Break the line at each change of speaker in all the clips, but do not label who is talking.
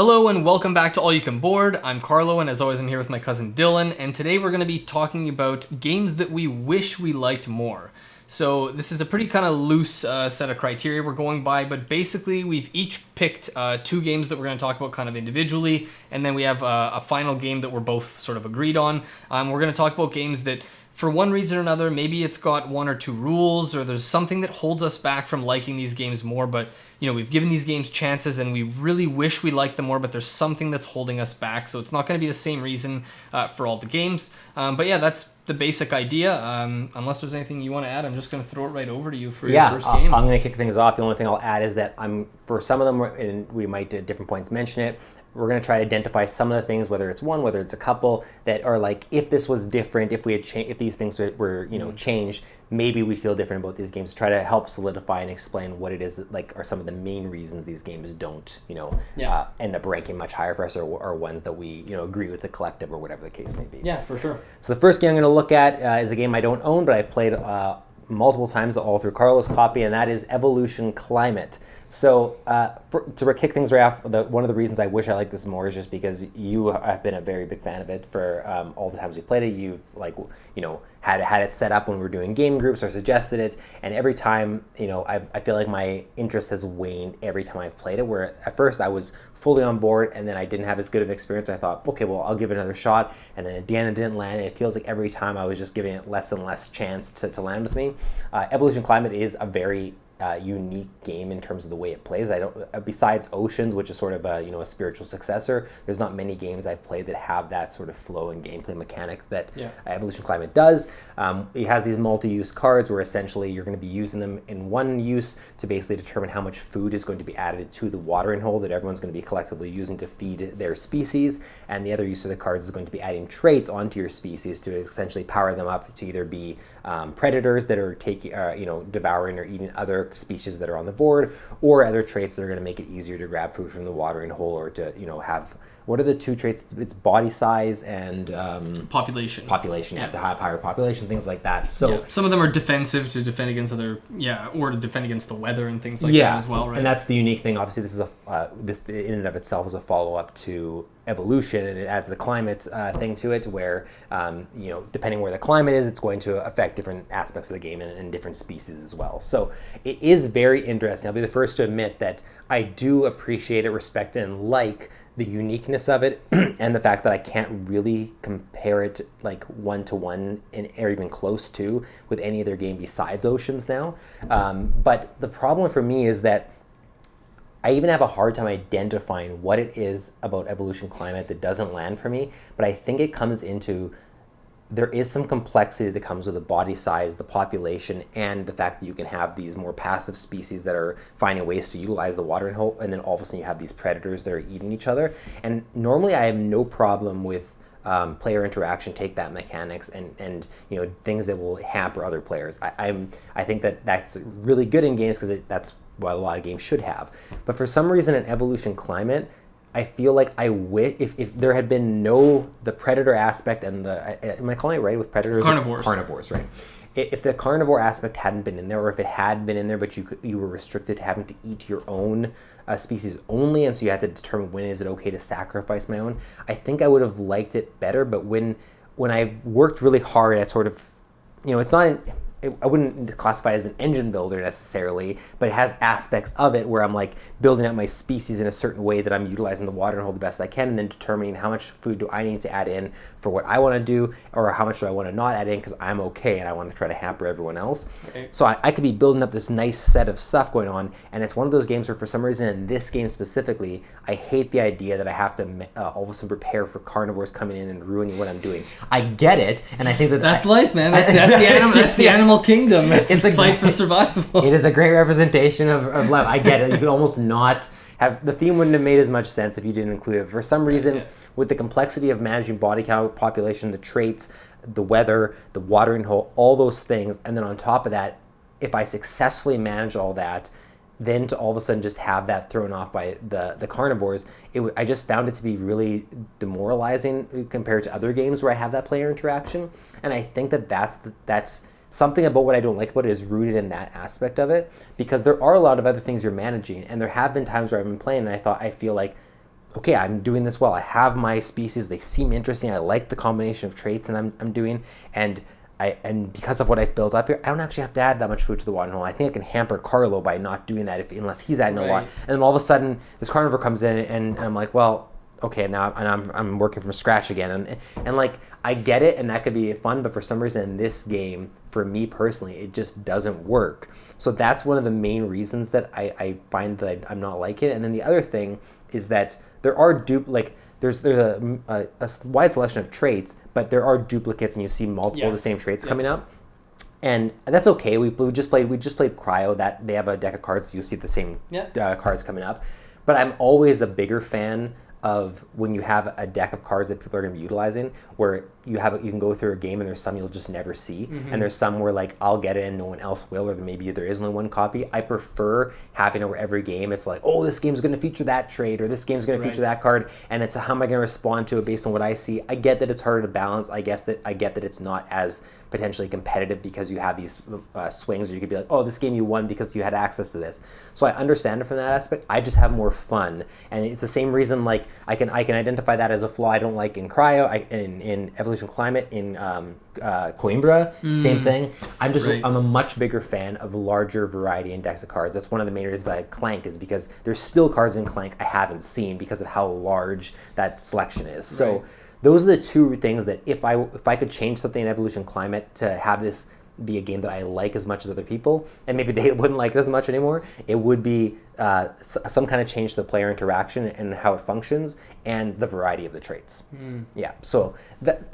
Hello and welcome back to All You Can Board. I'm Carlo, and as always I'm here with my cousin Dylan, and today we're going to be talking about games that we wish we liked more. So this is a pretty kind of loose set of criteria we're going by, but basically we've each picked two games that we're going to talk about kind of individually, and then we have a final game that we're both sort of agreed on. We're going to talk about games that for one reason or another, maybe it's got one or two rules, or there's something that holds us back from liking these games more, but we've given these games chances and we really wish we liked them more, but there's something that's holding us back. So it's not going to be the same reason for all the games. But yeah, that's the basic idea. Unless there's anything you want to add, I'm just going to throw it right over to you for your first game.
I'm going to kick things off. The only thing I'll add is that for some of them, and we might at different points mention it, we're going to try to identify some of the things, whether it's one, whether it's a couple, that are like, if this was different, if we had if these things were changed, maybe we feel different about these games. Try to help solidify and explain what it is that, like, are some of the main reasons these games don't, end up ranking much higher for us, or ones that we, agree with the collective, or whatever the case may be.
Yeah, for sure.
So the first game I'm going to look at is a game I don't own, but I've played multiple times all through Carlo's copy, and that is Evolution Climate. So to kick things right off, one of the reasons I wish I liked this more is just because you have been a very big fan of it for all the times we played it. You've had it set up when we were doing game groups or suggested it, and every time I feel like my interest has waned every time I've played it. Where at first I was fully on board, and then I didn't have as good of experience. I thought, okay, well, I'll give it another shot, and then at the end it didn't land. It feels like every time I was just giving it less and less chance to land with me. Evolution Climate is a very unique game in terms of the way it plays. Besides Oceans, which is sort of a spiritual successor, there's not many games I've played that have that sort of flow and gameplay mechanic that Evolution Climate does. It has these multi-use cards where essentially you're going to be using them in one use to basically determine how much food is going to be added to the watering hole that everyone's going to be collectively using to feed their species, and the other use of the cards is going to be adding traits onto your species to essentially power them up to either be predators that are devouring or eating other species that are on the board, or other traits that are going to make it easier to grab food from the watering hole, or to have, what are the two traits? It's body size and
population.
Yeah, to have higher population, things like that. So
some of them are defensive, to defend against or to defend against the weather and things like that as well, right?
And that's the unique thing. Obviously, this is this in and of itself is a follow-up to Evolution, and it adds the climate thing to it, where depending where the climate is, it's going to affect different aspects of the game and different species as well. So it is very interesting. I'll be the first to admit that I do appreciate it, respect it, and like the uniqueness of it, and the fact that I can't really compare it like one-to-one or even close to with any other game besides Oceans now. But the problem for me is that I even have a hard time identifying what it is about Evolution Climate that doesn't land for me, but I think it comes into, there is some complexity that comes with the body size, the population, and the fact that you can have these more passive species that are finding ways to utilize the watering hole, and then all of a sudden you have these predators that are eating each other. And normally I have no problem with player interaction, take that mechanics, and things that will hamper other players. I think that's really good in games, because that's what a lot of games should have. But for some reason in Evolution Climate, I feel like if there had been the predator aspect and am I calling it right with predators? Carnivores, right? If the carnivore aspect hadn't been in there, or if it had been in there, but you were restricted to having to eat your own species only, and so you had to determine when is it okay to sacrifice my own, I think I would have liked it better. But when I've worked really hard at sort of, it's not I wouldn't classify it as an engine builder necessarily, but it has aspects of it where I'm like building out my species in a certain way that I'm utilizing the watering hole the best I can, and then determining how much food do I need to add in for what I want to do, or how much do I want to not add in because I'm okay and I want to try to hamper everyone else. Okay. So I could be building up this nice set of stuff going on, and it's one of those games where for some reason in this game specifically, I hate the idea that I have to all of a sudden prepare for carnivores coming in and ruining what I'm doing. I get it, and I think
that's life, man. That's the animal kingdom. It's a fight for survival.
It is a great representation of life. I get it. You could almost not have, the theme wouldn't have made as much sense if you didn't include it. For some reason, with the complexity of managing body count, population, the traits, the weather, the watering hole, all those things, and then on top of that, if I successfully manage all that, then to all of a sudden just have that thrown off by the carnivores, I just found it to be really demoralizing compared to other games where I have that player interaction. And I think that's something about what I don't like about it is rooted in that aspect of it, because there are a lot of other things you're managing, and there have been times where I've been playing and I feel like okay, I'm doing this well. I have my species. They seem interesting. I like the combination of traits and I'm doing. And because of what I've built up here, I don't actually have to add that much food to the watering hole. I think I can hamper Carlo by not doing that unless he's adding a lot. And then all of a sudden, this carnivore comes in, and I'm like, well, okay, now I'm working from scratch again. And like, I get it, and that could be fun, but for some reason in this game, for me personally, it just doesn't work. So that's one of the main reasons that I find that I'm not like it. And then the other thing is that there are there's a wide selection of traits, but there are duplicates, and you see multiple of the same traits coming up, and that's okay. We just played Cryo. That they have a deck of cards. You see the same cards coming up, but I'm always a bigger fan of when you have a deck of cards that people are going to be utilizing, where you can go through a game and there's some you'll just never see, and there's some where like I'll get it and no one else will, or maybe there is only one copy. I prefer having over every game. It's like, oh, this game's going to feature that trait, or this game's going to feature that card, and it's how am I going to respond to it based on what I see. I get that it's harder to balance. I get that it's not as potentially competitive because you have these swings, or you could be like, oh, this game you won because you had access to this. So I understand it from that aspect. I just have more fun, and it's the same reason like I can identify that as a flaw I don't like in Cryo, in Evolution Climate, in Coimbra, same thing. I'm a much bigger fan of larger variety and decks of cards. That's one of the main reasons I like Clank, is because there's still cards in Clank I haven't seen because of how large that selection is. So those are the two things that if I could change something in Evolution Climate to have this be a game that I like as much as other people, and maybe they wouldn't like it as much anymore, it would be some kind of change to the player interaction and how it functions and the variety of the traits. Yeah, so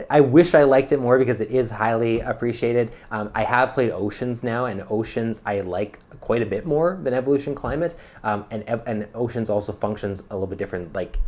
I wish I liked it more because it is highly appreciated. I have played Oceans now, and Oceans I like quite a bit more than Evolution Climate, and Oceans also functions a little bit different. Like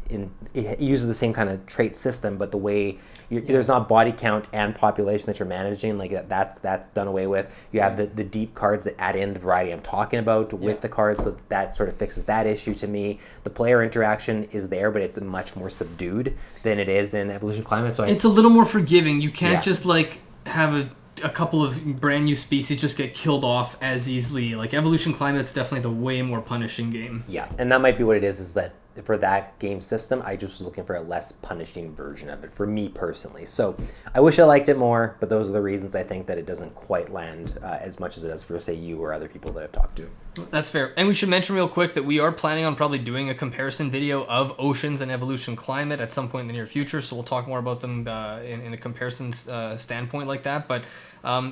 it uses the same kind of trait system, but the way there's not body count and population that you're managing, like that's done away with. You have the deep cards that add in the variety I'm talking about with the cards, so that sort of fixes that issue to me. The player interaction is there, but it's much more subdued than it is in Evolution Climate. So
it's a little more forgiving. You can't just like have a couple of brand new species just get killed off as easily. Like Evolution Climate's definitely the way more punishing game.
Yeah, and that might be what it is that for that game system, I just was looking for a less punishing version of it for me personally. So I wish I liked it more, but those are the reasons I think that it doesn't quite land as much as it does for, say, you or other people that I've talked to.
That's fair. And we should mention real quick that we are planning on probably doing a comparison video of Oceans and Evolution Climate at some point in the near future, so we'll talk more about them in a comparison standpoint like that. But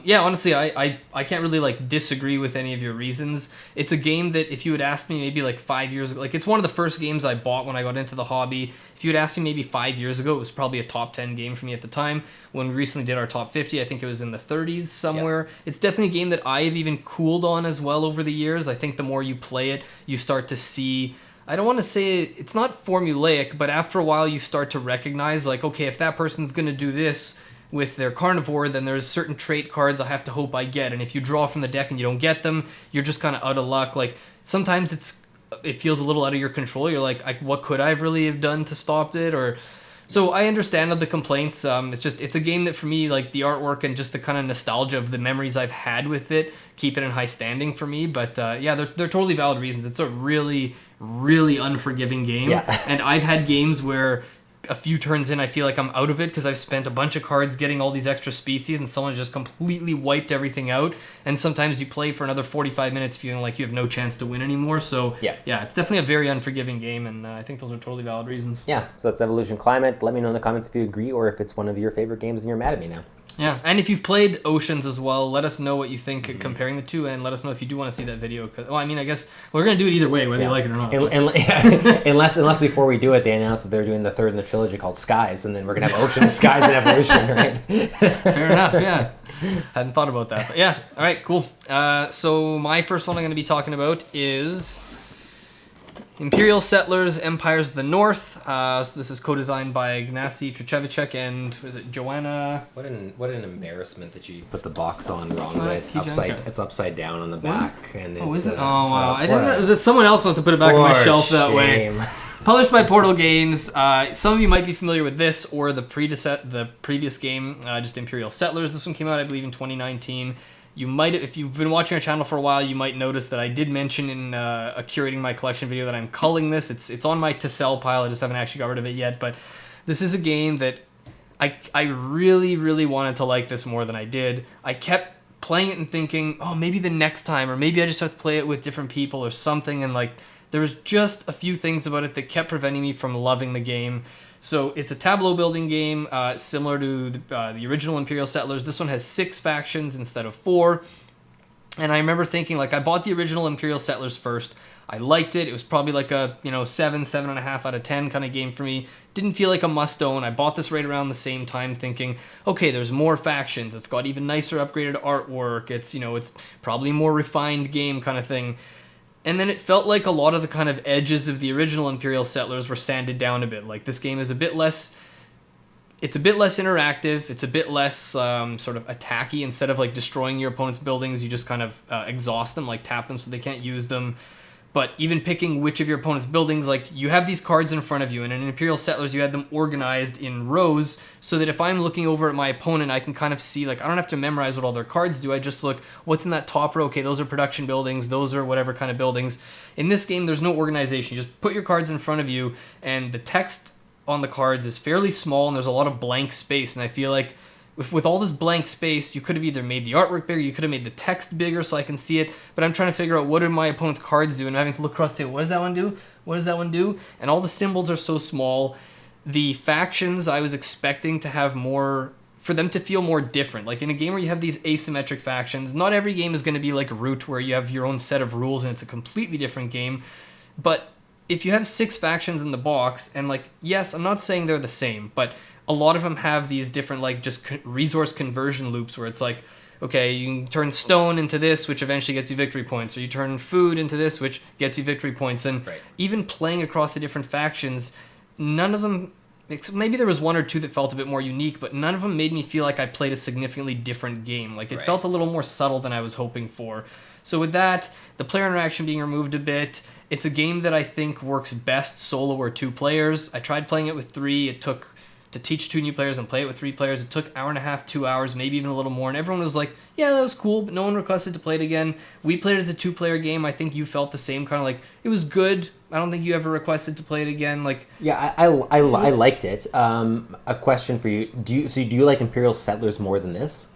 yeah, honestly, I can't really like disagree with any of your reasons. It's a game that if you had asked me maybe like 5 years ago, like it's one of the first games I bought when I got into the hobby. If you had asked me maybe 5 years ago, it was probably a top 10 game for me at the time. When we recently did our top 50, I think it was in the 30s somewhere. Yep. It's definitely a game that I have even cooled on as well over the years. I think the more you play it, you start to see, I don't want to say it's not formulaic, but after a while you start to recognize like, okay, if that person's going to do this with their carnivore, then there's certain trait cards I have to hope I get. And if you draw from the deck and you don't get them, you're just kind of out of luck. Like sometimes it feels a little out of your control. You're like, what could I really have done to stop it? Or so I understand the complaints. It's a game that for me, like the artwork and just the kind of nostalgia of the memories I've had with it keep it in high standing for me. But yeah, they're totally valid reasons. It's a really, really unforgiving game. Yeah. And I've had games where a few turns in, I feel like I'm out of it because I've spent a bunch of cards getting all these extra species and someone just completely wiped everything out. And sometimes you play for another 45 minutes feeling like you have no chance to win anymore. So yeah, it's definitely a very unforgiving game, and I think those are totally valid reasons.
Yeah, so that's Evolution Climate. Let me know in the comments if you agree or if it's one of your favorite games and you're mad at me now.
Yeah, and if you've played Oceans as well, let us know what you think comparing the two, and let us know if you do want to see that video. Well, I mean, I guess we're going to do it either way, whether you like it or not.
Unless before we do it, they announce that they're doing the third in the trilogy called Skies, and then we're going to have Oceans, Skies, and Evolution, right?
Fair enough, yeah. Hadn't thought about that. But yeah, all right, cool. So my first one I'm going to be talking about is Imperial Settlers, Empires of the North. So this is co-designed by Ignacy Trzewiczek and was it Joanna?
What an embarrassment that you put the box on wrong way. It's upside down on the back, and
is it? Oh wow! I didn't know. Someone else must have put it back on my shelf that way. Published by Portal Games. Some of you might be familiar with this or the previous game, just Imperial Settlers. This one came out, I believe, in 2019. You might, if you've been watching our channel for a while, you might notice that I did mention in a curating my collection video that I'm culling this. It's on my to sell pile. I just haven't actually got rid of it yet. But this is a game that I really, really wanted to like this more than I did. I kept playing it and thinking, oh, maybe the next time, or maybe I just have to play it with different people or something. And like, there was just a few things about it that kept preventing me from loving the game. So it's a tableau building game, similar to the original Imperial Settlers. This one has 6 factions instead of 4. And I remember thinking, like, I bought the original Imperial Settlers first. I liked it. It was probably like a 7.5 out of 10 kind of game for me. Didn't feel like a must own. I bought this right around the same time, thinking, okay, there's more factions. It's got even nicer upgraded artwork. It's probably a more refined game kind of thing. And then it felt like a lot of the kind of edges of the original Imperial Settlers were sanded down a bit. Like, this game is a bit less. It's a bit less interactive. It's a bit less sort of attacky. Instead of like destroying your opponent's buildings, you just kind of exhaust them, like tap them so they can't use them. But even picking which of your opponent's buildings, like, you have these cards in front of you, and in Imperial Settlers you had them organized in rows so that if I'm looking over at my opponent, I can kind of see, like, I don't have to memorize what all their cards do. I just look, what's in that top row? Okay, those are production buildings, those are whatever kind of buildings. In this game, there's no organization. You just put your cards in front of you, and the text on the cards is fairly small, and there's a lot of blank space, and I feel like with all this blank space, you could have either made the artwork bigger, you could have made the text bigger so I can see it, but I'm trying to figure out what do my opponent's cards do, and I'm having to look across and say, what does that one do? What does that one do? And all the symbols are so small. The factions, I was expecting to have more, for them to feel more different. Like, in a game where you have these asymmetric factions, not every game is going to be like Root, where you have your own set of rules and it's a completely different game, but if you have 6 factions in the box, and like, yes, I'm not saying they're the same, but a lot of them have these different, like, just resource conversion loops where it's like, okay, you can turn stone into this, which eventually gets you victory points, or you turn food into this, which gets you victory points. And even playing across the different factions, none of them, maybe there was 1 or 2 that felt a bit more unique, but none of them made me feel like I played a significantly different game. Like, it felt a little more subtle than I was hoping for. So with that, the player interaction being removed a bit, it's a game that I think works best solo or 2 players. I tried playing it with 3. It took, to teach 2 new players and play it with 3 players, it took 1.5 hours, 2 hours, maybe even a little more. And everyone was like, yeah, that was cool, but no one requested to play it again. We played it as a 2-player game. I think you felt the same, kind of like, it was good. I don't think you ever requested to play it again. Like,
yeah, I liked it. A question for you. Do you like Imperial Settlers more than this?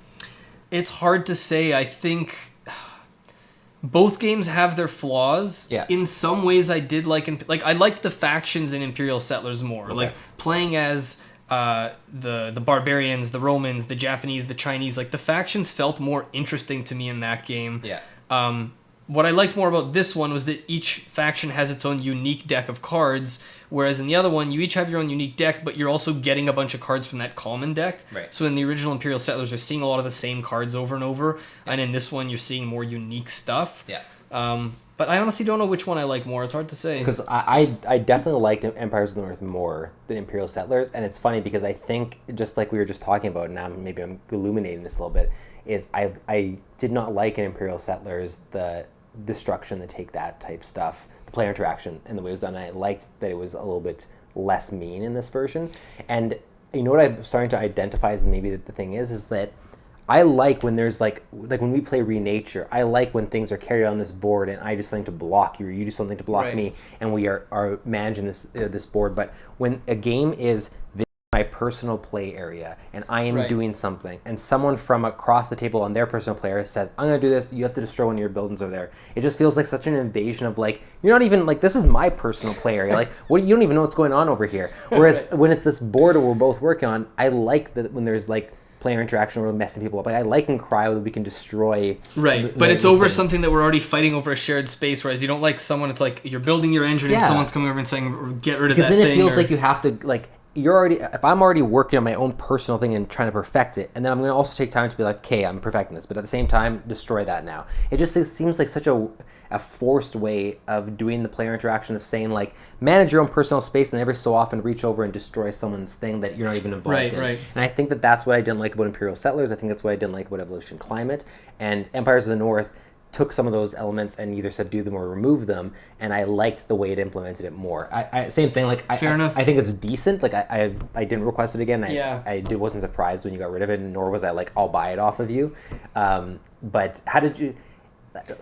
It's hard to say. I think both games have their flaws.
Yeah.
In some ways, I did like I liked the factions in Imperial Settlers more. Okay. Like, playing as the barbarians, the Romans, the Japanese, the Chinese. Like, the factions felt more interesting to me in that game.
Yeah.
What I liked more about this one was that each faction has its own unique deck of cards, whereas in the other one, you each have your own unique deck, but you're also getting a bunch of cards from that common deck.
Right.
So in the original Imperial Settlers, you're seeing a lot of the same cards over and over, and in this one, you're seeing more unique stuff.
Yeah.
But I honestly don't know which one I like more. It's hard to say.
Because I definitely liked Empires of the North more than Imperial Settlers, and it's funny because I think, just like we were just talking about, now maybe I'm illuminating this a little bit, is I did not like in Imperial Settlers the destruction, the take that type stuff, the player interaction, and the way it was done. I liked that it was a little bit less mean in this version. And you know what I'm starting to identify as maybe the thing is that I like when there's like when we play Renature, I like when things are carried on this board and I do something to block you or you do something to block me, and we are managing this board. But when a game is my personal play area and I am doing something, and someone from across the table on their personal play area says, I'm going to do this, you have to destroy one of your buildings over there. It just feels like such an invasion of, like, you're not even, like, this is my personal play area. Like, you don't even know what's going on over here. Whereas when it's this board we're both working on, I like that when there's, like, player interaction where we're messing people up. Like, I like in Cryo that we can destroy.
But it's over things. Something that we're already fighting over a shared space, whereas you don't like someone, it's like you're building your engine and someone's coming over and saying, get rid of that thing.
Because then it feels like you have to, like, if I'm already working on my own personal thing and trying to perfect it, and then I'm going to also take time to be like, okay, I'm perfecting this, but at the same time, destroy that now. It just seems like such a forced way of doing the player interaction, of saying, like, manage your own personal space and every so often reach over and destroy someone's thing that you're not even involved in. And I think that's what I didn't like about Imperial Settlers. I think that's what I didn't like about Evolution Climate. And Empires of the North took some of those elements and either subdued them or removed them, and I liked the way it implemented it more. Same thing, like,
Fair enough.
I think it's decent. Like, I didn't request it again. I wasn't surprised when you got rid of it, nor was I like, I'll buy it off of you. But how did you,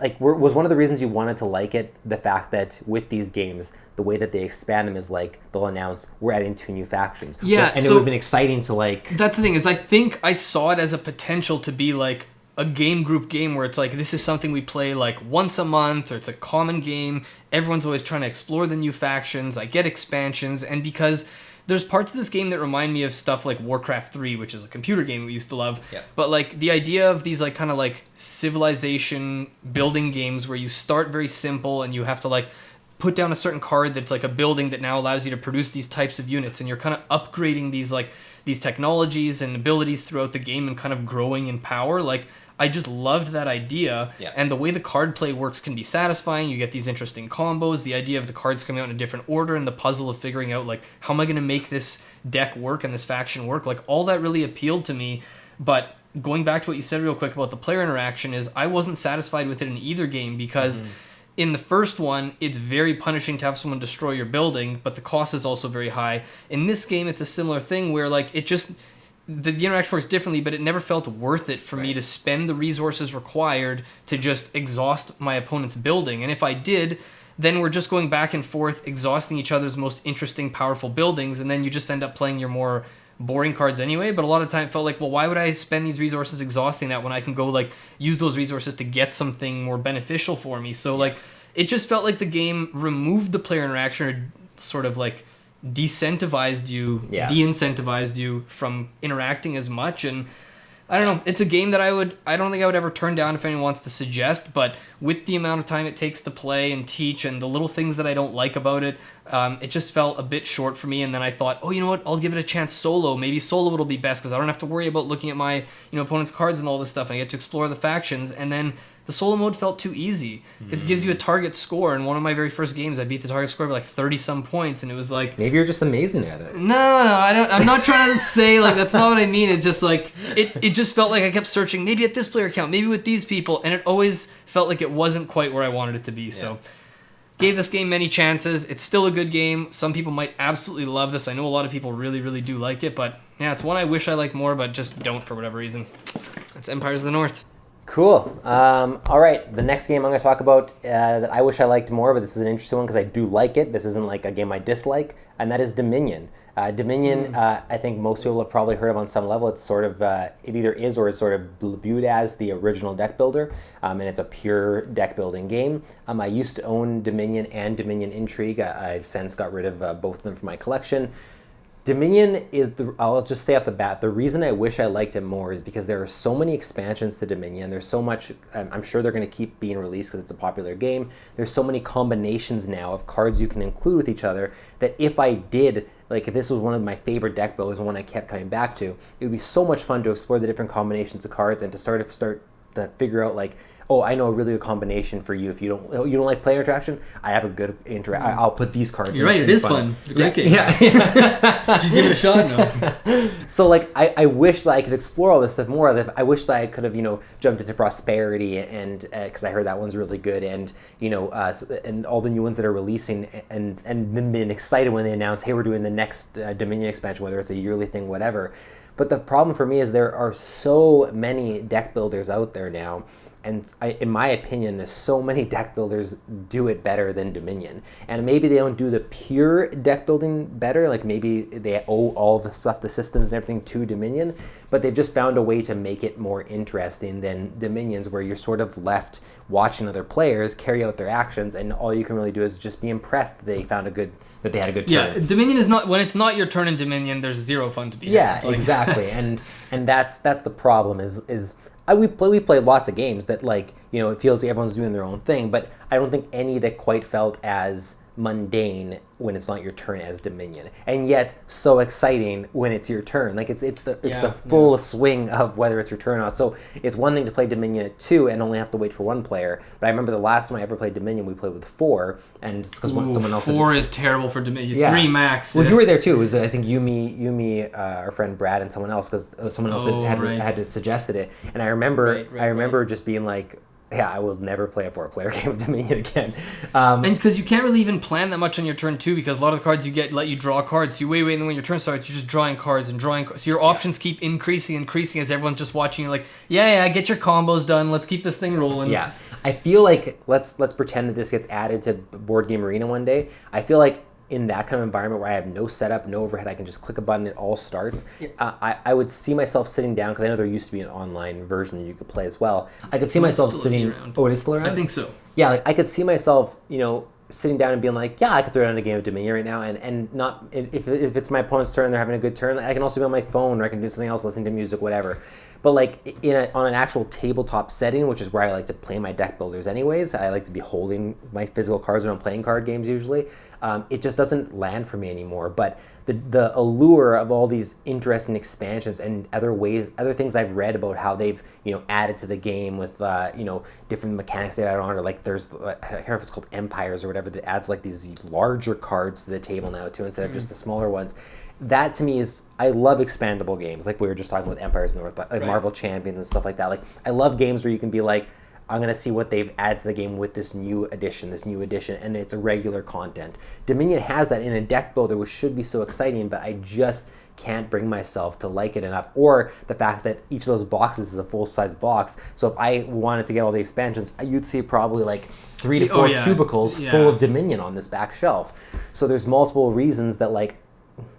like, was one of the reasons you wanted to like it the fact that with these games, the way that they expand them is like they'll announce we're adding 2 new factions.
Yeah,
and it would have been exciting to like.
That's the thing is I think I saw it as a potential to be like a game group game where it's like this is something we play like once a month, or it's a common game. Everyone's always trying to explore the new factions. I get expansions, and because there's parts of this game that remind me of stuff like Warcraft 3, which is a computer game we used to love.
Yeah.
But like the idea of these like kind of like civilization building games where you start very simple and you have to like put down a certain card that's like a building that now allows you to produce these types of units, and you're kind of upgrading these technologies and abilities throughout the game and kind of growing in power. Like I just loved that idea.
Yeah.
And the way the card play works can be satisfying. You get these interesting combos, the idea of the cards coming out in a different order, and the puzzle of figuring out like how am I going to make this deck work and this faction work. Like all that really appealed to me. But going back to what you said real quick about the player interaction is I wasn't satisfied with it in either game because in the first one, it's very punishing to have someone destroy your building, but the cost is also very high. In this game, it's a similar thing where like it just the interaction works differently, but it never felt worth it for me to spend the resources required to just exhaust my opponent's building. And if I did, then we're just going back and forth, exhausting each other's most interesting, powerful buildings, and then you just end up playing your more boring cards anyway. But a lot of the time it felt like, well, why would I spend these resources exhausting that when I can go like use those resources to get something more beneficial for me? So like it just felt like the game removed the player interaction, or sort of like de-incentivized you from interacting as much. And I don't know, it's a game that I don't think I would ever turn down if anyone wants to suggest, but with the amount of time it takes to play and teach and the little things that I don't like about it, it just felt a bit short for me. And then I thought, oh, you know what, I'll give it a chance solo. Maybe solo it'll be best because I don't have to worry about looking at my opponent's cards and all this stuff, and I get to explore the factions. And then the solo mode felt too easy. It gives you a target score. In one of my very first games, I beat the target score by like 30-some points, and it was like...
Maybe you're just amazing at it.
No, I'm not trying to say, like, that's not what I mean. It's just like, it just felt like I kept searching, maybe at this player count, maybe with these people, and it always felt like it wasn't quite where I wanted it to be. So, gave this game many chances. It's still a good game. Some people might absolutely love this. I know a lot of people really, really do like it, but yeah, it's one I wish I liked more, but just don't for whatever reason. It's Empires of the North.
Cool. All right. The next game I'm going to talk about that I wish I liked more, but this is an interesting one because I do like it. This isn't like a game I dislike, and that is Dominion. Dominion, I think most people have probably heard of on some level. It's sort of, it either is or is sort of viewed as the original deck builder, and it's a pure deck building game. I used to own Dominion and Dominion Intrigue. I've since got rid of both of them from my collection. Dominion is I'll just say off the bat, the reason I wish I liked it more is because there are so many expansions to Dominion. There's so much, I'm sure they're going to keep being released because it's a popular game. There's so many combinations now of cards you can include with each other that if I did, like if this was one of my favorite deck builders and one I kept coming back to, it would be so much fun to explore the different combinations of cards and to start to figure out like, oh, I know a really good combination for you. If you don't like player interaction, I have a good I'll put these cards.
You're right. It is fun. It's a great game.
Yeah.
Just give it a shot. No.
So like, I wish that I could explore all this stuff more. I wish that I could have jumped into Prosperity and because I heard that one's really good, and and all the new ones that are releasing, and been excited when they announce, hey, we're doing the next Dominion expansion, whether it's a yearly thing, whatever. But the problem for me is there are so many deck builders out there now. And in my opinion, there's so many deck builders do it better than Dominion. And maybe they don't do the pure deck building better, like maybe they owe all the stuff, the systems and everything to Dominion, but they've just found a way to make it more interesting than Dominions, where you're sort of left watching other players carry out their actions, and all you can really do is just be impressed that they had a good turn.
Yeah, Dominion is not, when it's not your turn in Dominion, there's zero fun to be had.
Yeah, like, exactly. and that's the problem is we played lots of games that it feels like everyone's doing their own thing, but I don't think any that quite felt as mundane when it's not your turn as Dominion, and yet so exciting when it's your turn. Like it's the full swing of whether it's your turn or not. So it's one thing to play Dominion at 2 and only have to wait for one player. But I remember the last time I ever played Dominion, we played with 4, and because someone else
4 is terrible for Dominion. 3 max.
Well, you were there too. It was I think you, our friend Brad, and someone else, because someone else had suggested it. And I remember just being like, Yeah, I will never play a 4-player game of Dominion again.
And because you can't really even plan that much on your turn too, because a lot of the cards you get let you draw cards. So you wait, and then when your turn starts, you're just drawing cards and drawing. So your options keep increasing as everyone's just watching you. Like, yeah, get your combos done. Let's keep this thing rolling.
Yeah, I feel like let's pretend that this gets added to Board Game Arena one day. I feel like in that kind of environment where I have no setup, no overhead, I can just click a button, it all starts. Yeah. I would see myself sitting down, because I know there used to be an online version that you could play as well. I could see myself sitting around. Oh, it is still around?
I think so.
Yeah, like I could see myself, sitting down and being like, yeah, I could throw down a game of Dominion right now, and not if it's my opponent's turn, they're having a good turn, I can also be on my phone, or I can do something else, listening to music, whatever. But like on an actual tabletop setting, which is where I like to play my deck builders anyways, I like to be holding my physical cards when I'm playing card games usually. It just doesn't land for me anymore. But the allure of all these interesting expansions and other things I've read about how they've added to the game with different mechanics they've added on, or like there's I can't remember if it's called Empires or whatever, that adds like these larger cards to the table now too, instead of just the smaller ones. That to me is, I love expandable games, like we were just talking with Empires in the North, like right. Marvel Champions and stuff like that. Like I love games where you can be like, I'm going to see what they've added to the game with this new edition, and it's a regular content. Dominion has that in a deck builder, which should be so exciting, but I just can't bring myself to like it enough. Or the fact that each of those boxes is a full-size box, so if I wanted to get all the expansions, you'd see probably like 3 to 4 cubicles full of Dominion on this back shelf. So there's multiple reasons that like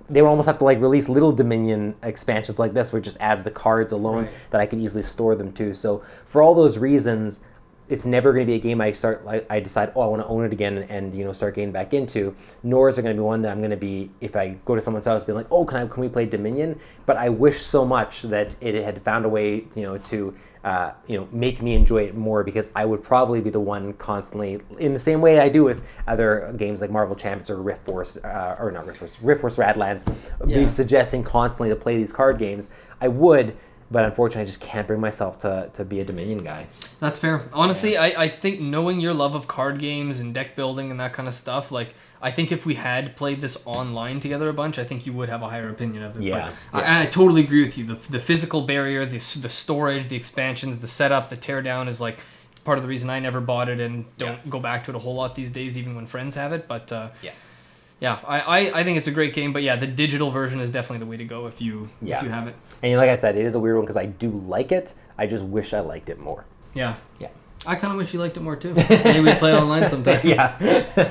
they would almost have to like release little Dominion expansions like this, where it just adds the cards alone that I can easily store them to. So for all those reasons, it's never going to be a game I decide, I want to own it again and start getting back into. Nor is it going to be one that I'm going to be, if I go to someone's house, being like, oh, can we play Dominion? But I wish so much that it had found a way, to make me enjoy it more, because I would probably be the one constantly, in the same way I do with other games like Marvel Champions or Rift Force Radlands, be suggesting constantly to play these card games. I would. But unfortunately, I just can't bring myself to be a Dominion guy.
That's fair. Honestly, I think knowing your love of card games and deck building and that kind of stuff, like, I think if we had played this online together a bunch, I think you would have a higher opinion of it.
Yeah.
But I totally agree with you. The physical barrier, the storage, the expansions, the setup, the teardown is like part of the reason I never bought it and don't go back to it a whole lot these days, even when friends have it. But yeah, I think it's a great game, but yeah, the digital version is definitely the way to go if you have it. And
like I said, it is a weird one because I do like it. I just wish I liked it more.
Yeah. I kind of wish you liked it more too. Maybe we play it online sometime.
Yeah.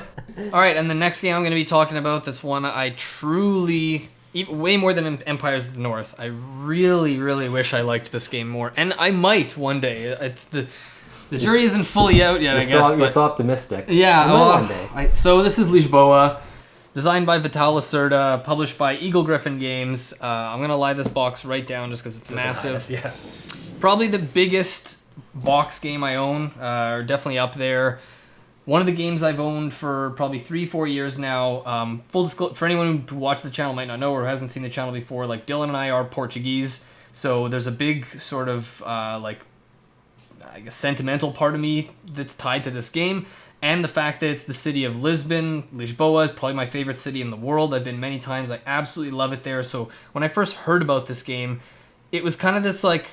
All right, and the next game I'm going to be talking about, this one I truly, way more than Empires of the North, I really, really wish I liked this game more, and I might one day. It's the jury isn't fully out yet, I guess.
You're so optimistic.
Yeah.
One day.
So this is Lisboa. Designed by Vital Lacerda, published by Eagle Griffin Games. I'm going to lie this box right down just because it's massive.
Yeah.
Probably the biggest box game I own, or definitely up there. One of the games I've owned for probably 3-4 years now. Full disclosure, for anyone who watched the channel might not know or hasn't seen the channel before, like Dylann and I are Portuguese, so there's a big sort of sentimental part of me that's tied to this game. And the fact that it's the city of Lisboa is probably my favorite city in the world. I've been many times. I absolutely love it there. So when I first heard about this game, it was kind of this like,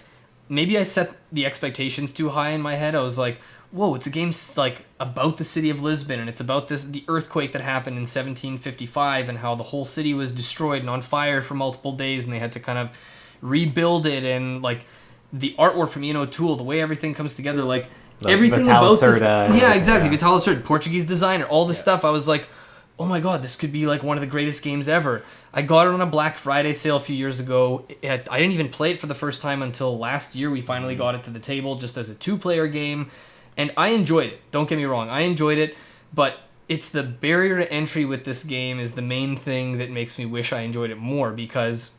maybe I set the expectations too high in my head. I was like, whoa, it's a game like about the city of Lisbon, and it's about the earthquake that happened in 1755 and how the whole city was destroyed and on fire for multiple days, and they had to kind of rebuild it, and like the artwork from Ian O'Toole, the way everything comes together, like everything about this, exactly. Vital Lacerda, Portuguese designer, all this stuff. I was like, oh my god, this could be like one of the greatest games ever. I got it on a Black Friday sale a few years ago. I didn't even play it for the first time until last year. We finally got it to the table just as a 2-player game, and I enjoyed it. Don't get me wrong, I enjoyed it, but it's the barrier to entry with this game is the main thing that makes me wish I enjoyed it more, because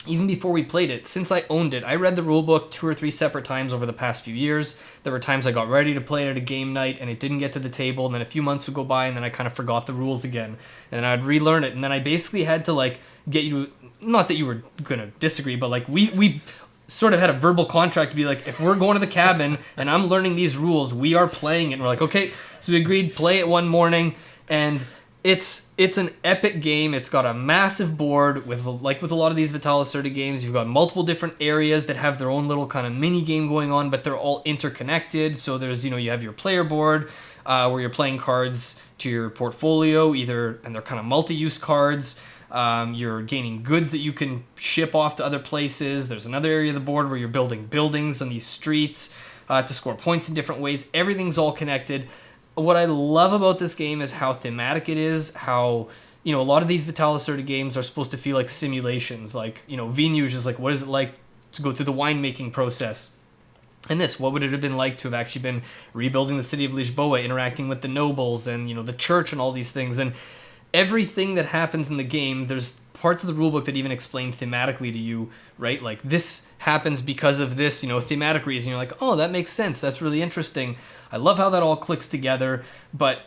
even before we played it, since I owned it, I read the rulebook 2 or 3 separate times over the past few years. There were times I got ready to play it at a game night and it didn't get to the table, and then a few months would go by and then I kind of forgot the rules again. And then I'd relearn it, and then I basically had to like get you, not that you were going to disagree, but like we sort of had a verbal contract to be like, if we're going to the cabin and I'm learning these rules, we are playing it. And we're like, okay. So we agreed, play it one morning, and It's an epic game. It's got a massive board with a lot of these Vitalis Lacerda games. You've got multiple different areas that have their own little kind of mini game going on, but they're all interconnected. So there's you have your player board where you're playing cards to your portfolio, and they're kind of multi-use cards. You're gaining goods that you can ship off to other places. There's another area of the board where you're building buildings on these streets to score points in different ways. Everything's all connected. What I love about this game is how thematic it is, how, a lot of these Vitalis Lacerda games are supposed to feel like simulations. Like, Vinhos is like, what is it like to go through the winemaking process? And what would it have been like to have actually been rebuilding the city of Lisboa, interacting with the nobles and, the church and all these things. And everything that happens in the game, there's parts of the rulebook that even explain thematically to you, right? Like, this happens because of this, thematic reason. You're like, oh, that makes sense. That's really interesting. I love how that all clicks together, but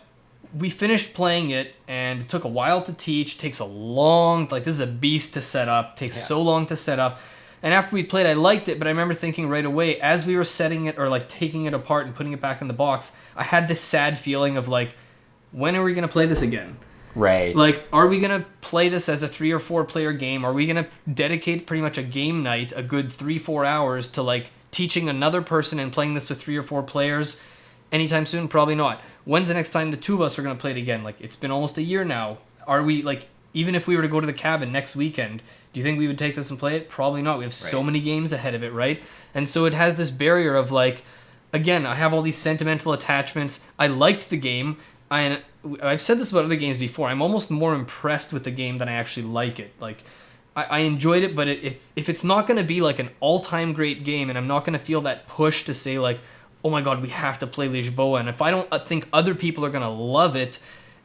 we finished playing it, and it took a while to teach. Takes a long, this is a beast to set up. Takes so long to set up. And after we played, I liked it, but I remember thinking right away, as we were setting it, or taking it apart and putting it back in the box, I had this sad feeling of when are we going to play this again?
Right.
Are we going to play this as a 3 or 4 player game? Are we going to dedicate pretty much a game night, a good 3-4 hours to teaching another person and playing this with 3 or 4 players anytime soon? Probably not. When's the next time the two of us are going to play it again? It's been almost a year now. Are we even if we were to go to the cabin next weekend, do you think we would take this and play it? Probably not. We have so many games ahead of it, right? And so it has this barrier of again, I have all these sentimental attachments. I liked the game. I've said this about other games before. I'm almost more impressed with the game than I actually like it. I enjoyed it, but if it's not going to be an all-time great game, and I'm not going to feel that push to say oh my god, we have to play Lisboa, and if I don't think other people are going to love it,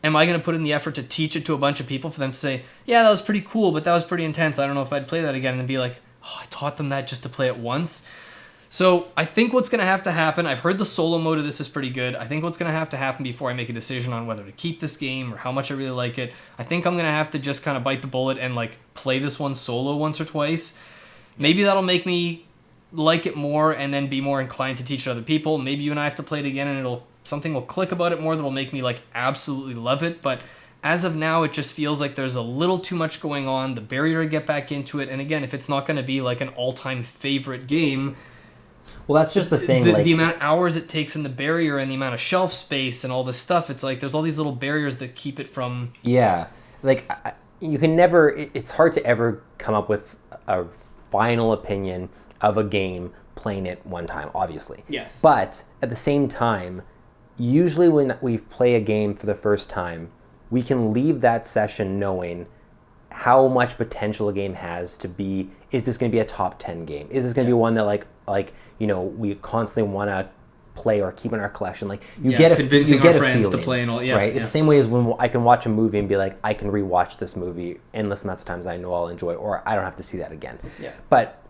am I going to put in the effort to teach it to a bunch of people for them to say, yeah, that was pretty cool, but that was pretty intense. I don't know if I'd play that again, and be oh, I taught them that just to play it once. So I think what's going to have to happen, I've heard the solo mode of this is pretty good. I think what's going to have to happen before I make a decision on whether to keep this game or how much I really like it, I think I'm going to have to just kind of bite the bullet and play this one solo once or twice. Maybe that'll make me like it more and then be more inclined to teach it to other people. Maybe you and I have to play it again and something will click about it more that'll make me absolutely love it. But as of now, it just feels like there's a little too much going on, the barrier to get back into it. And again, if it's not going to be an all-time favorite game,
well, that's just the thing.
The amount of hours it takes in the barrier and the amount of shelf space and all this stuff, it's there's all these little barriers that keep it from...
Yeah. You can never... It's hard to ever come up with a final opinion of a game playing it one time, obviously.
Yes.
But at the same time, usually when we play a game for the first time, we can leave that session knowing how much potential a game has to be. Is this going to be a top 10 game? Is this going to be one that we constantly want to play or keep in our collection?
Convincing our friends to play and all. Yeah,
right. It's the same way as when I can watch a movie and be I can rewatch this movie endless amounts of times. I know I'll enjoy it, or I don't have to see that again.
Yeah.
But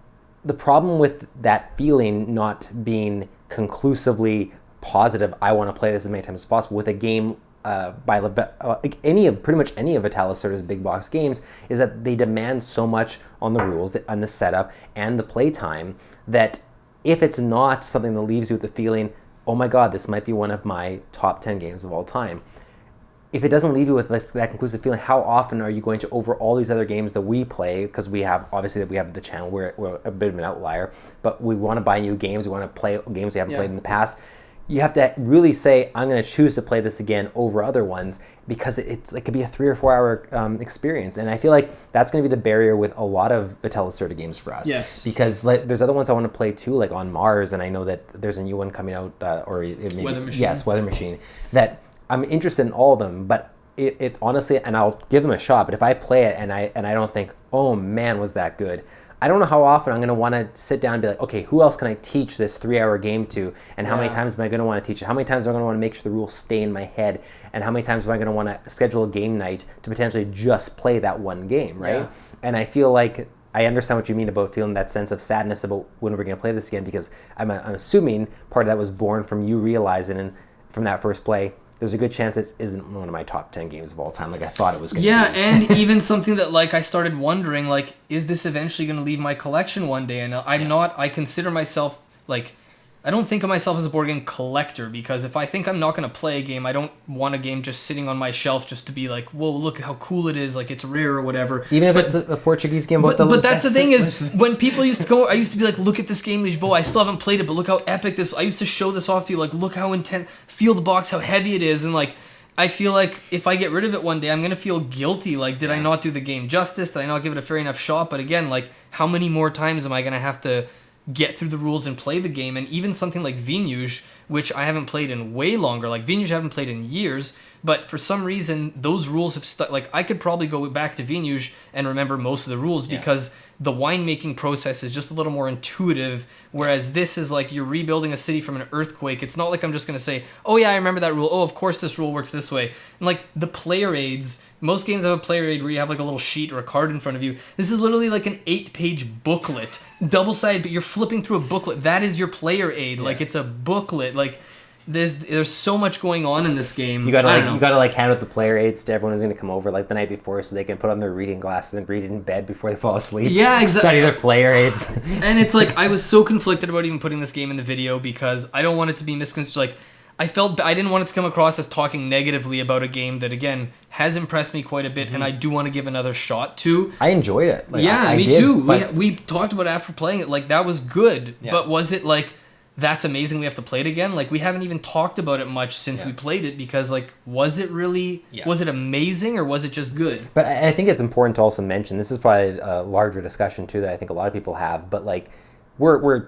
the problem with that feeling not being conclusively positive, I want to play this as many times as possible with a game pretty much any of Vitalis Lacerda's big box games, is that they demand so much on the rules and the setup and the playtime that if it's not something that leaves you with the feeling, oh my god, this might be one of my top 10 games of all time, if it doesn't leave you with that conclusive feeling, how often are you going to, over all these other games that we play, because we have the channel, we're a bit of an outlier, but we want to buy new games, we want to play games we haven't played in the past. You have to really say, I'm going to choose to play this again over other ones, because it could be a 3 or 4 hour experience. And I feel like that's going to be the barrier with a lot of Vitalis Lacerda games for us.
Yes.
Because there's other ones I want to play too, like on Mars, and I know that there's a new one coming out,
Weather Machine.
Yes, Weather Machine. That I'm interested in all of them, but it's honestly, and I'll give them a shot, but if I play it and I don't think, oh man, was that good, I don't know how often I'm going to want to sit down and be okay, who else can I teach this 3-hour game to? And how many times am I going to want to teach it? How many times am I going to want to make sure the rules stay in my head? And how many times am I going to want to schedule a game night to potentially just play that one game, right? Yeah. And I feel like I understand what you mean about feeling that sense of sadness about when we're going to play this again, because I'm assuming part of that was born from you realizing, and from that first play, there's a good chance it isn't one of my top 10 games of all time like I thought it was going to be.
Yeah, and even something that I started wondering, is this eventually going to leave my collection one day? And I consider myself I don't think of myself as a board game collector, because if I think I'm not going to play a game, I don't want a game just sitting on my shelf just to be like, whoa, look how cool it is, like it's rare or whatever.
Even if it's a Portuguese game.
But that's the thing is, when people used to go, I used to be like, look at this game, Lisboa. I still haven't played it, but look how epic this. I used to show this off to you, like, look how intense. Feel the box, how heavy it is, and like, I feel like if I get rid of it one day, I'm gonna feel guilty. Like, did I not do the game justice? Did I not give it a fair enough shot? But again, like, how many more times am I gonna have to get through the rules and play the game? And even something like Vinhos, which I haven't played in way longer, like Vinhos I haven't played in years, but for some reason those rules have stuck. Like, I could probably go back to Vinhos and remember most of the rules because the winemaking process is just a little more intuitive, whereas this is like you're rebuilding a city from an earthquake. It's not like I'm just going to say, oh yeah, I remember that rule. Oh, of course this rule works this way. And like the player aids, most games have a player aid where you have like a little sheet or a card in front of you. This is literally like an 8-page booklet, double-sided, but you're flipping through a booklet. That is your player aid. Yeah. Like, it's a booklet. Like, there's so much going on in this game.
You gotta hand out the player aids to everyone who's gonna come over like the night before, so they can put on their reading glasses and read it in bed before they fall asleep.
Yeah, exactly.
Study their player aids.
And it's like, I was so conflicted about even putting this game in the video because I don't want it to be misconstrued. Like, I didn't want it to come across as talking negatively about a game that, again, has impressed me quite a bit, and I do want to give another shot to.
I enjoyed it. Like,
yeah, me
did,
too.
But...
We talked about it after playing it. Like, that was good. Yeah. But was it like, that's amazing, we have to play it again? Like, we haven't even talked about it much since we played it, because, like, was it really, was it amazing, or was it just good?
But I think it's important to also mention, this is probably a larger discussion, too, that I think a lot of people have, but, like, we're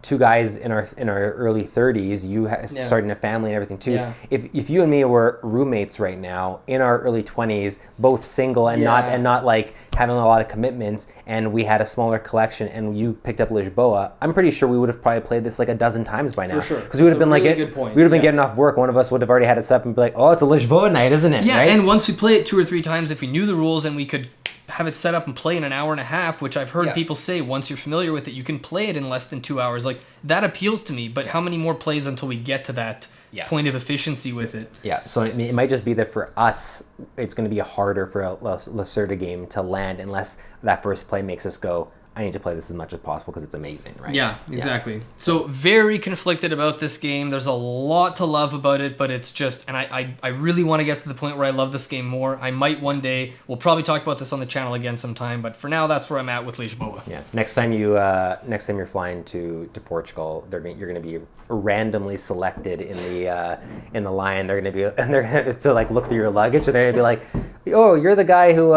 two guys in our early 30s. Starting a family and everything too. Yeah. If you and me were roommates right now in our early 20s, both single and not like having a lot of commitments, and we had a smaller collection, and you picked up Lisboa, I'm pretty sure we would have probably played this like a dozen times by now.
For sure.
Because we would have been
really
we would have been getting off work. One of us would have already had it set up and be like, oh, it's a Lisboa night, isn't it?
Yeah,
right?
And once we play it 2 or 3 times, if we knew the rules and we could have it set up and play in an hour and a half, which I've heard people say once you're familiar with it, you can play it in less than 2 hours. Like, that appeals to me, but how many more plays until we get to that point of efficiency with it?
Yeah, so it might just be that for us, it's going to be harder for a Lacerda game to land unless that first play makes us go, I need to play this as much as possible because it's amazing, right?
Yeah, exactly. Yeah. So very conflicted about this game. There's a lot to love about it, but it's just, and I really want to get to the point where I love this game more. I might one day. We'll probably talk about this on the channel again sometime, but for now, that's where I'm at with Lisboa.
Yeah. Next time you're flying to Portugal, you're going to be randomly selected in the line. They're going to to like look through your luggage, and they're going to be like, oh, you're the guy who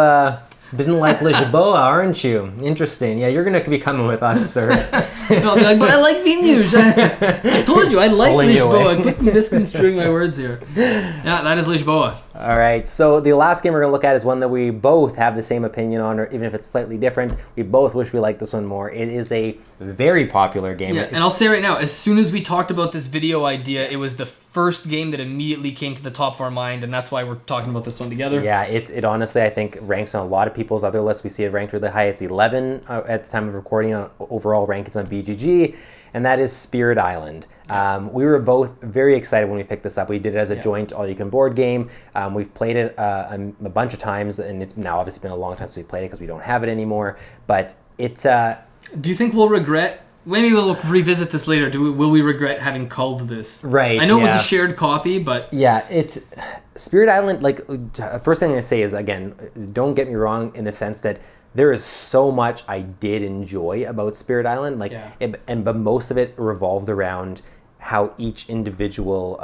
didn't like Lisboa, aren't you? Interesting. Yeah, you're going to be coming with us, sir.
I'll be like, but I like Vinhos. I told you, I like Lisboa. Quit misconstruing my words here. Yeah, that is Lisboa.
All right, so the last game we're going to look at is one that we both have the same opinion on, or even if it's slightly different, we both wish we liked this one more. It is a very popular game.
Yeah, and I'll say right now, as soon as we talked about this video idea, it was the first game that immediately came to the top of our mind, and that's why we're talking about this one together.
Yeah, it honestly, I think, ranks on a lot of people's other lists. We see it ranked really high. It's 11 at the time of recording on overall rankings on BGG, and that is Spirit Island. We were both very excited when we picked this up. We did it as a joint all-you-can-board game. We've played it a bunch of times, and it's now obviously been a long time since we played it because we don't have it anymore. But it's...
Do you think we'll regret... Maybe we'll revisit this later. Will we regret having culled this?
Right.
I know it was a shared copy, but...
Yeah, it's... Spirit Island, like, first thing I'm going to say is, again, don't get me wrong in the sense that there is so much I did enjoy about Spirit Island. Like, but most of it revolved around how each individual...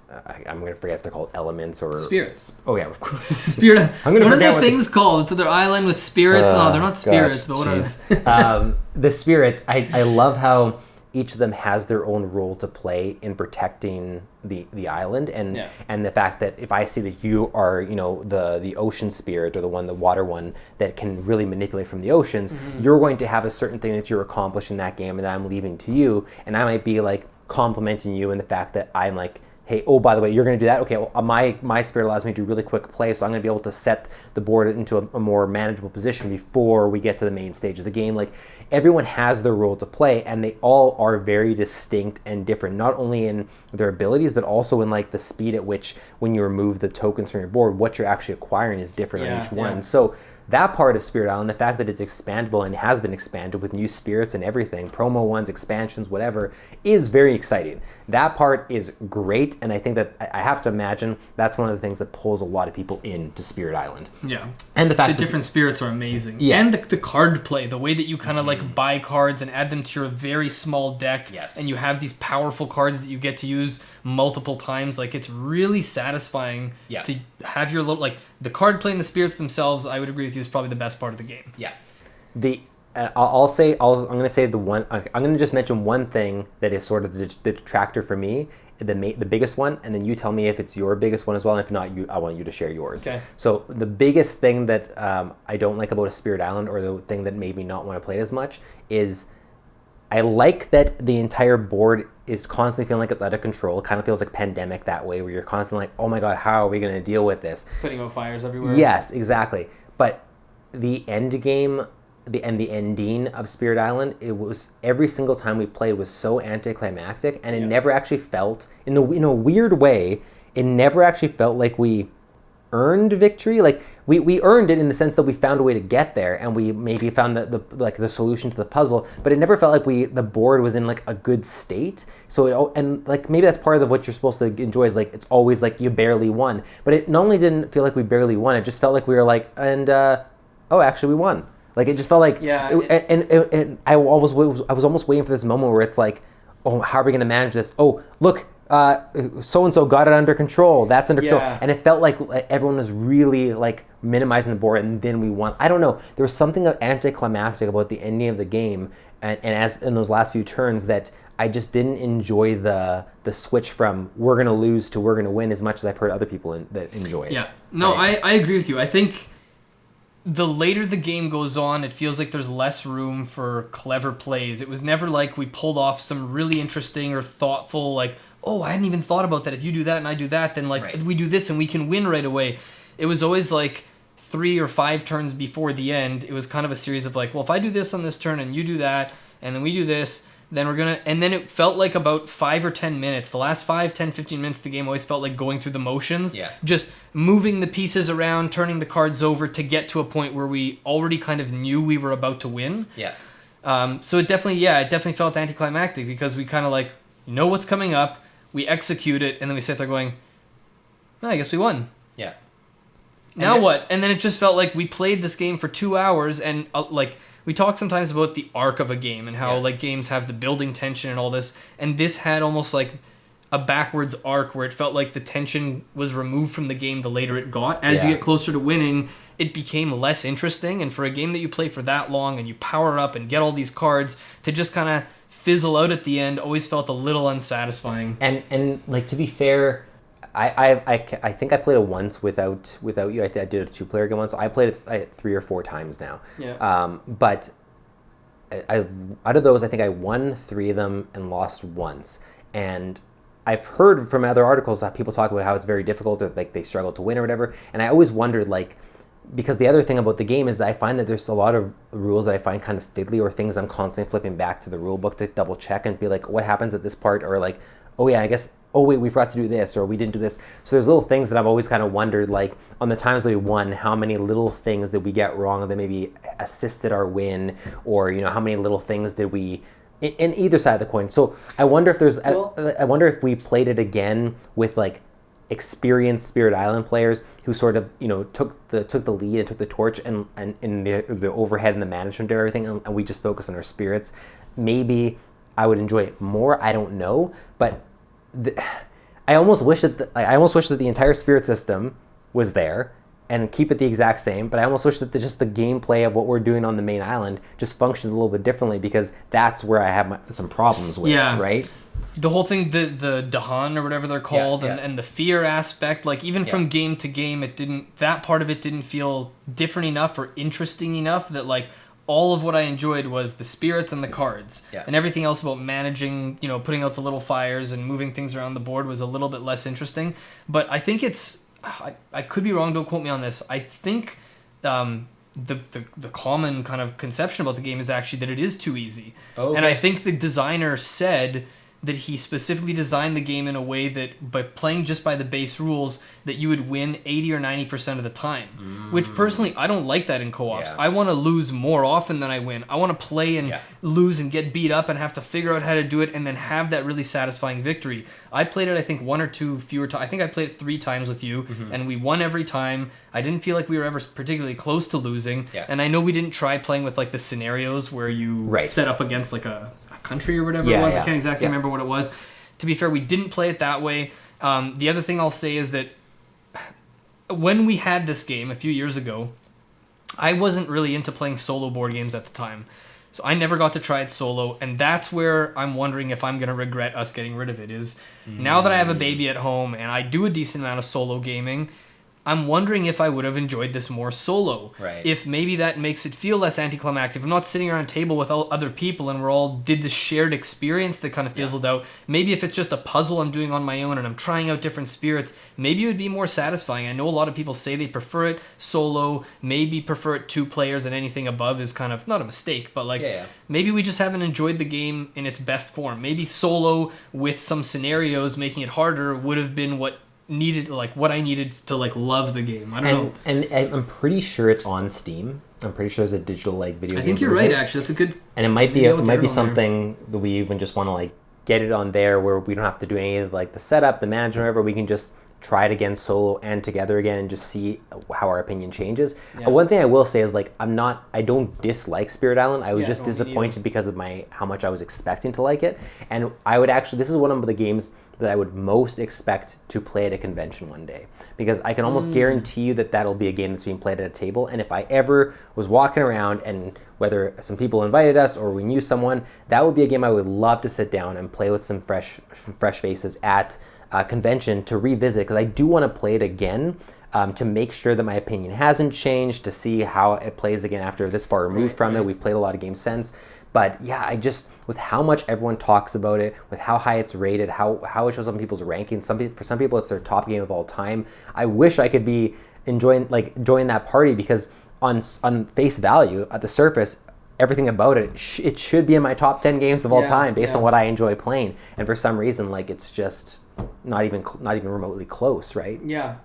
I'm going to forget if they're called elements or...
Spirits.
Oh, yeah, of course.
Spirit. What are their things called? It's their island with spirits. No, they're not spirits, but what are they?
The spirits, I love how each of them has their own role to play in protecting the island, and the fact that if I see that you are, the ocean spirit, or the water one that can really manipulate from the oceans, you're going to have a certain thing that you're accomplishing in that game, and that I'm leaving to you, and I might be like complimenting you in the fact that I'm like, hey, oh, by the way, you're going to do that? Okay, well, my spirit allows me to do really quick play, so I'm going to be able to set the board into a more manageable position before we get to the main stage of the game. Like, everyone has their role to play, and they all are very distinct and different, not only in their abilities, but also in like the speed at which, when you remove the tokens from your board, what you're actually acquiring is different on each one. So that part of Spirit Island, the fact that it's expandable and has been expanded with new spirits and everything, promo ones, expansions, whatever, is very exciting. That part is great, and I think that I have to imagine that's one of the things that pulls a lot of people into Spirit Island.
Yeah.
And the fact
the different spirits are amazing.
Yeah.
And the card play, the way that you kind of like buy cards and add them to your very small deck.
Yes.
And you have these powerful cards that you get to use multiple times. Like, it's really satisfying to have your little, like, the card play and the spirits themselves, I would agree with you, is probably the best part of the game.
Yeah. I'm going to say I'm going to just mention one thing that is sort of the detractor for me, the biggest one, and then you tell me if it's your biggest one as well, and if not, I want you to share yours.
Okay.
So the biggest thing that I don't like about a Spirit Island, or the thing that made me not want to play it as much, is I like that the entire board is constantly feeling like it's out of control. It kind of feels like Pandemic that way, where you're constantly like, oh my god, how are we going to deal with this?
Putting out fires everywhere.
Yes, exactly. But the end game, the ending of Spirit Island, it was, every single time we played was so anticlimactic, and it never actually felt, in a weird way, it never actually felt like we earned victory. Like, we earned it in the sense that we found a way to get there, and we maybe found the solution to the puzzle, but it never felt like the board was in like a good state. So and like, maybe that's part of what you're supposed to enjoy, is like, it's always like you barely won, but it not only didn't feel like we barely won, it just felt like we were like, and oh, actually we won. Like, it just felt like, and I was almost waiting for this moment where it's like, oh, how are we going to manage this? Oh, look, so-and-so got it under control. That's under control. And it felt like everyone was really like minimizing the board, and then we won. I don't know. There was something anticlimactic about the ending of the game, and as in those last few turns, that I just didn't enjoy the switch from we're going to lose to we're going to win as much as I've heard other people that enjoy it.
Yeah. No, right? I agree with you. I think the later the game goes on, it feels like there's less room for clever plays. It was never like we pulled off some really interesting or thoughtful, like, oh, I hadn't even thought about that. If you do that and I do that, then like we do this and we can win right away. It was always like 3 or 5 turns before the end. It was kind of a series of like, well, if I do this on this turn and you do that, and then we do this, then we're going to... And then it felt like about 5 or 10 minutes. The last 5, 10, 15 minutes of the game always felt like going through the motions.
Yeah.
Just moving the pieces around, turning the cards over to get to a point where we already kind of knew we were about to win.
Yeah.
So it definitely felt anticlimactic, because we kind of like know what's coming up, we execute it, and then we sit there going, well, I guess we won.
Yeah.
Now what? And then it just felt like we played this game for 2 hours, and like, we talk sometimes about the arc of a game and how like games have the building tension and all this, and this had almost like a backwards arc where it felt like the tension was removed from the game the later it got. As you get closer to winning, it became less interesting, and for a game that you play for that long and you power up and get all these cards, to just kind of fizzle out at the end always felt a little unsatisfying. And
like, to be fair, I think I played it once without you. I did a 2-player game once. So I played it 3 or 4 times now.
Yeah.
But out of those, I think I won 3 of them and lost once. And I've heard from other articles that people talk about how it's very difficult, or like they struggle to win or whatever. And I always wondered, like, because the other thing about the game is that I find that there's a lot of rules that I find kind of fiddly, or things I'm constantly flipping back to the rule book to double check and be like, what happens at this part? Or like, oh yeah, I guess, oh wait, we forgot to do this, or we didn't do this. So there's little things that I've always kind of wondered, like, on the times that we won, how many little things did we get wrong that maybe assisted our win, or, you know, how many little things did we, in either side of the coin. So I wonder if there's, I wonder if we played it again with like experienced Spirit Island players who sort of, you know, took the lead and took the torch, and in the overhead and the management of everything, and we just focus on our spirits. Maybe I would enjoy it more. I don't know, but I almost wish that the entire spirit system was there and keep it the exact same. But I almost wish that just the gameplay of what we're doing on the main island just functions a little bit differently, because that's where I have some problems with. Yeah. Right. The whole thing, the Dahan or whatever they're called, and the fear aspect, like, even from game to game, that part of it didn't feel different enough or interesting enough that, like,
all of what I enjoyed was the spirits and the cards.
Yeah.
And everything else about managing, putting out the little fires and moving things around the board was a little bit less interesting. But I think I could be wrong, don't quote me on this. I think the common kind of conception about the game is actually that it is too easy.
Okay.
And I think the designer said that he specifically designed the game in a way that by playing just by the base rules that you would win 80 or 90% of the time. Which personally, I don't like that in co-ops.
Yeah.
I want to lose more often than I win. I want to play and lose and get beat up and have to figure out how to do it and then have that really satisfying victory. I played it, I think, one or two fewer times. I think I played it 3 times with you, and we won every time. I didn't feel like we were ever particularly close to losing.
Yeah.
And I know we didn't try playing with like the scenarios where you set up against like a country or whatever it was. I can't exactly remember what it was. To be fair, we didn't play it that way. The other thing I'll say is that when we had this game a few years ago, I wasn't really into playing solo board games at the time. So I never got to try it solo, and that's where I'm wondering if I'm going to regret us getting rid of it, is now that I have a baby at home and I do a decent amount of solo gaming, I'm wondering if I would have enjoyed this more solo.
Right.
If maybe that makes it feel less anticlimactic. I'm not sitting around a table with other people and we're all did this shared experience that kind of fizzled out. Maybe if it's just a puzzle I'm doing on my own and I'm trying out different spirits, maybe it would be more satisfying. I know a lot of people say they prefer it solo, maybe prefer it 2 players, and anything above is kind of not a mistake, but like maybe we just haven't enjoyed the game in its best form. Maybe solo with some scenarios making it harder would have been what I needed to like love the game. I don't know.
And I'm pretty sure it's on Steam. I'm pretty sure there's a digital like video game.
I think you're
version.
right, actually. That's a good.
And it might be something that we even just want to like get it on there where we don't have to do any of like the setup, the management, whatever. We can just try it again solo and together again and just see how our opinion changes. One thing I will say is like I don't dislike Spirit Island. I was just disappointed because of how much I was expecting to like it. And I would actually, this is one of the games that I would most expect to play at a convention one day, because I can almost guarantee you that that'll be a game that's being played at a table. And if I ever was walking around and whether some people invited us or we knew someone, that would be a game I would love to sit down and play with some fresh faces at convention to revisit, because I do want to play it again to make sure that my opinion hasn't changed, to see how it plays again after this far removed from it. We've played a lot of games since. But yeah, I just, with how much everyone talks about it, with how high it's rated, how it shows up in people's rankings, for some people it's their top game of all time. I wish I could be enjoying that party, because on face value, at the surface, everything about it, it should be in my top 10 games of all time based on what I enjoy playing. And for some reason, like, it's just not even remotely close, right?
Yeah,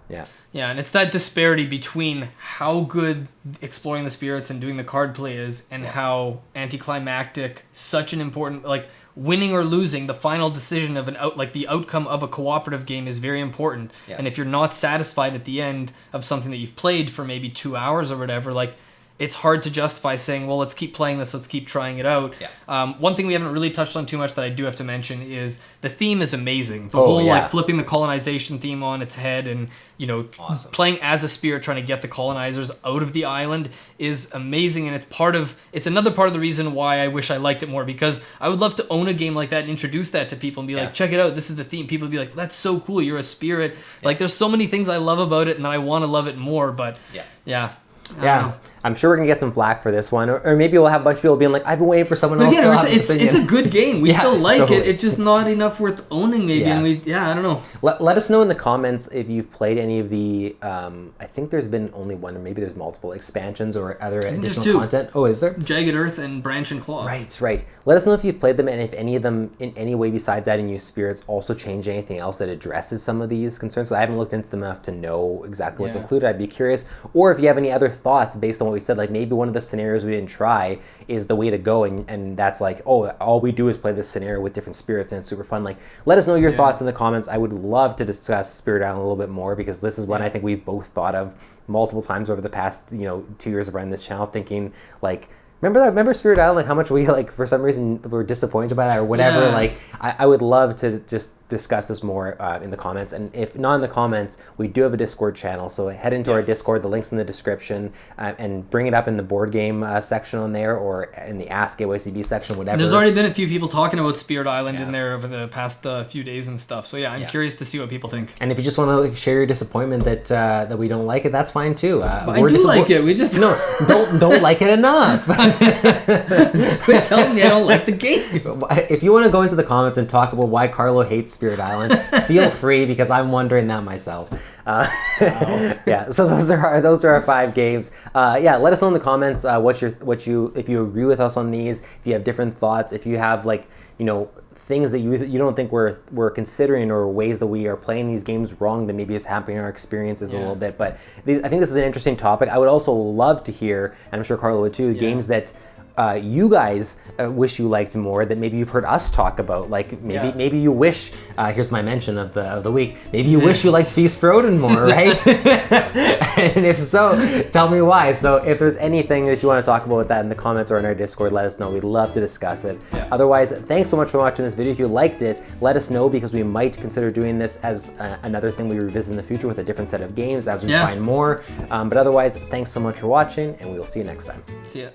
and it's that disparity between how good exploring the spirits and doing the card play is, and how anticlimactic such an important, like, winning or losing, the final decision of the outcome of a cooperative game is very important. And if you're not satisfied at the end of something that you've played for maybe 2 hours or whatever, like, it's hard to justify saying, well, let's keep playing this, let's keep trying it out. One thing we haven't really touched on too much that I do have to mention is the theme is amazing. The whole like flipping the colonization theme on its head and, playing as a spirit trying to get the colonizers out of the island is amazing. And it's another part of the reason why I wish I liked it more, because I would love to own a game like that and introduce that to people and be like, check it out, this is the theme. People would be like, that's so cool, you're a spirit. Like, there's so many things I love about it and I want to love it more, but I'm
sure we're gonna get some flack for this one, or maybe we'll have a bunch of people being like, I've been waiting for someone else to have this opinion.
It's a good game. We still like it. It's just not enough worth owning, maybe. And I don't know.
Let us know in the comments if you've played any of the. I think there's been only one, or maybe there's multiple expansions or other additional content. Oh, is there?
Jagged Earth and Branch and Claw.
Right. Let us know if you've played them, and if any of them, in any way besides adding new spirits, also change anything else that addresses some of these concerns. So I haven't looked into them enough to know exactly what's included. I'd be curious. Or if you have any other thoughts based on what we said, like maybe one of the scenarios we didn't try is the way to go, and that's like, oh, all we do is play this scenario with different spirits and it's super fun. Like, let us know your thoughts in the comments. I would love to discuss Spirit Island a little bit more, because this is one I think we've both thought of multiple times over the past 2 years of running this channel, thinking like, remember Spirit Island, like how much we, like, for some reason were disappointed by that or whatever. Like, I would love to just discuss this more in the comments. And if not in the comments, we do have a Discord channel. So head into our Discord. The link's in the description, and bring it up in the board game section on there, or in the Ask AYCB section, whatever.
There's already been a few people talking about Spirit Island in there over the past few days and stuff. So I'm curious to see what people think.
And if you just want to like, share your disappointment that we don't like it, that's fine too.
I do like it. We just
don't like it enough.
Quit telling me I don't like the game.
If you want to go into the comments and talk about why Carlo hates Spirit Island, feel free, because I'm wondering that myself. Yeah, so those are our 5 games. Let us know in the comments if you agree with us on these, if you have different thoughts, if you have things that you don't think we're considering, or ways that we are playing these games wrong that maybe is happening in our experiences a little bit. But I think this is an interesting topic. I would also love to hear, and I'm sure Carlo would too, games that you guys wish you liked more, that maybe you've heard us talk about. Like maybe you wish, here's my mention of the week, maybe you wish you liked Feast for Odin more, right? And if so, tell me why. So if there's anything that you want to talk about with that in the comments or in our Discord, let us know. We'd love to discuss it. Otherwise, thanks so much for watching this video. If you liked it, let us know, because we might consider doing this as another thing we revisit in the future with a different set of games as we find more. But otherwise, thanks so much for watching, and we will see you next time.
See ya.